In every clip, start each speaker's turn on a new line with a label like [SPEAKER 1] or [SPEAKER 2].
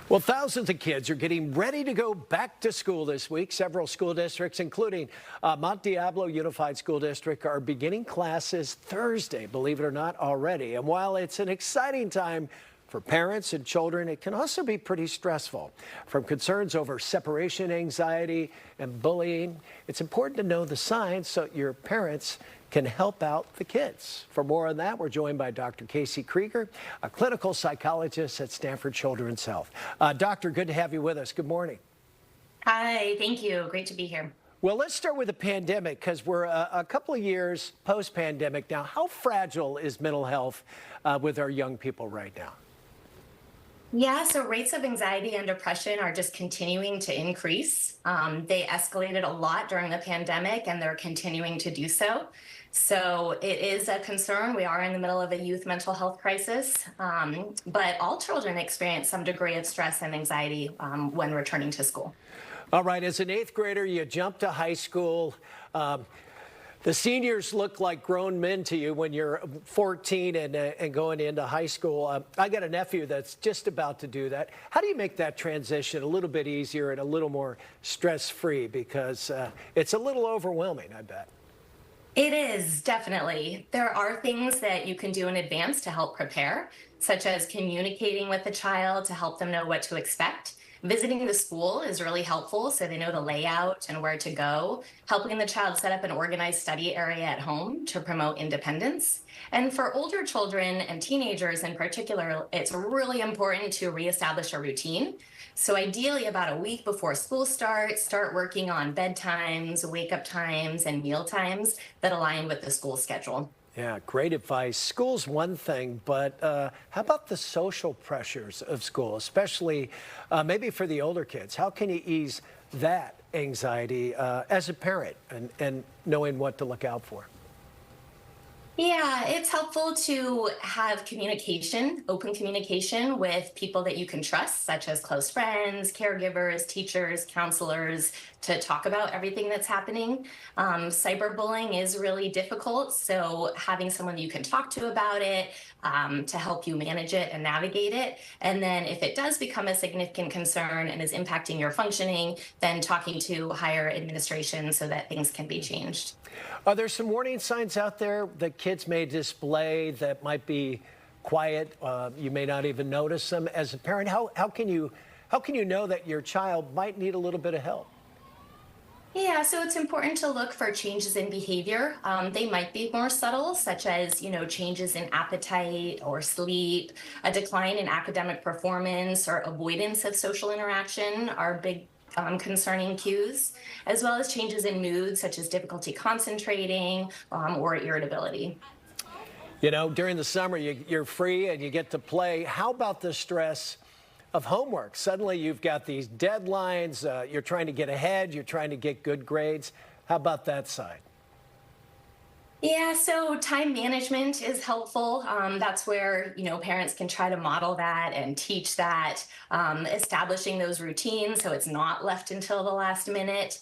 [SPEAKER 1] Well, thousands of kids are getting ready to go back to school this week. Several school districts, including Mount Diablo Unified School District, are beginning classes Thursday, believe it or not, already. And while it's an exciting time for parents and children, it can also be pretty stressful. From concerns over separation anxiety and bullying, it's important to know the signs so your parents can help out the kids. For more on that, we're joined by Dr. Casey Krieger, a clinical psychologist at Stanford Children's Health. Doctor, good to have you with us. Good morning.
[SPEAKER 2] Hi, thank you. Great to be here.
[SPEAKER 1] Well, let's start with the pandemic because we're a couple of years post-pandemic now. How fragile is mental health with our young people right now?
[SPEAKER 2] Yeah, so rates of anxiety and depression are just continuing to increase. They escalated a lot during the pandemic and they're continuing to do so. So it is a concern. We are in the middle of a youth mental health crisis, but all children experience some degree of stress and anxiety when returning to school.
[SPEAKER 1] All right, as an eighth grader, you jump to high school. The seniors look like grown men to you when you're 14 and going into high school. I got a nephew that's just about to do that. How do you make that transition a little bit easier and a little more stress-free? Because it's a little overwhelming, I bet.
[SPEAKER 2] It is, definitely. There are things that you can do in advance to help prepare, such as communicating with the child to help them know what to expect. Visiting the school is really helpful so they know the layout and where to go, helping the child set up an organized study area at home to promote independence. And for older children and teenagers in particular, it's really important to reestablish a routine. So ideally about a week before school starts, start working on bedtimes, wake-up times, and meal times that align with the school schedule.
[SPEAKER 1] Yeah, great advice. School's one thing, but how about the social pressures of school, especially maybe for the older kids? How can you ease that anxiety as a parent and knowing what to look out for?
[SPEAKER 2] Yeah, it's helpful to have communication, open communication with people that you can trust, such as close friends, caregivers, teachers, counselors, to talk about everything that's happening. Cyberbullying is really difficult, so having someone you can talk to about it to help you manage it and navigate it. And then if it does become a significant concern and is impacting your functioning, then talking to higher administration so that things can be changed.
[SPEAKER 1] Are there some warning signs out there that kids may display that might be quiet? You may not even notice them. As a parent, how can you know that your child might need a little bit of help?
[SPEAKER 2] Yeah, so it's important to look for changes in behavior. They might be more subtle, such as, changes in appetite or sleep, a decline in academic performance or avoidance of social interaction are big concerning cues, as well as changes in mood, such as difficulty concentrating or irritability.
[SPEAKER 1] During the summer, you're free and you get to play. How about the stress of homework? Suddenly you've got these deadlines, you're trying to get ahead, you're trying to get good grades. How about that side?
[SPEAKER 2] Yeah, so time management is helpful. That's where, parents can try to model that and teach that, establishing those routines so it's not left until the last minute.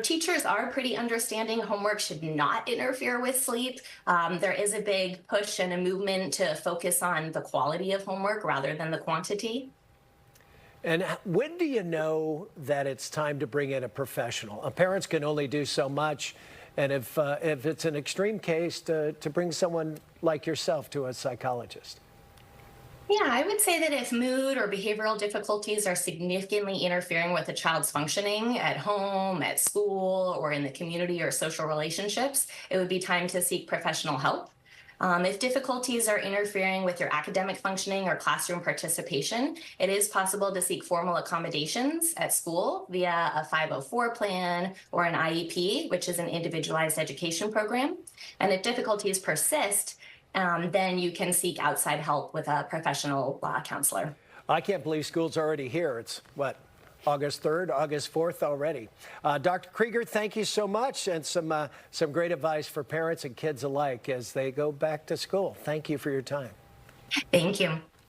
[SPEAKER 2] Teachers are pretty understanding homework should not interfere with sleep. There is a big push and a movement to focus on the quality of homework rather than the quantity.
[SPEAKER 1] And when do you know that it's time to bring in a professional? Parents can only do so much. And if it's an extreme case, to bring someone like yourself to a psychologist.
[SPEAKER 2] Yeah, I would say that if mood or behavioral difficulties are significantly interfering with a child's functioning at home, at school, or in the community or social relationships, it would be time to seek professional help. If difficulties are interfering with your academic functioning or classroom participation, it is possible to seek formal accommodations at school via a 504 plan or an IEP, which is an individualized education program. And if difficulties persist, then you can seek outside help with a professional counselor.
[SPEAKER 1] I can't believe school's already here. It's what? August 3rd, August 4th already. Dr. Krieger, thank you so much, and some great advice for parents and kids alike as they go back to school. Thank you for your time.
[SPEAKER 2] Thank you.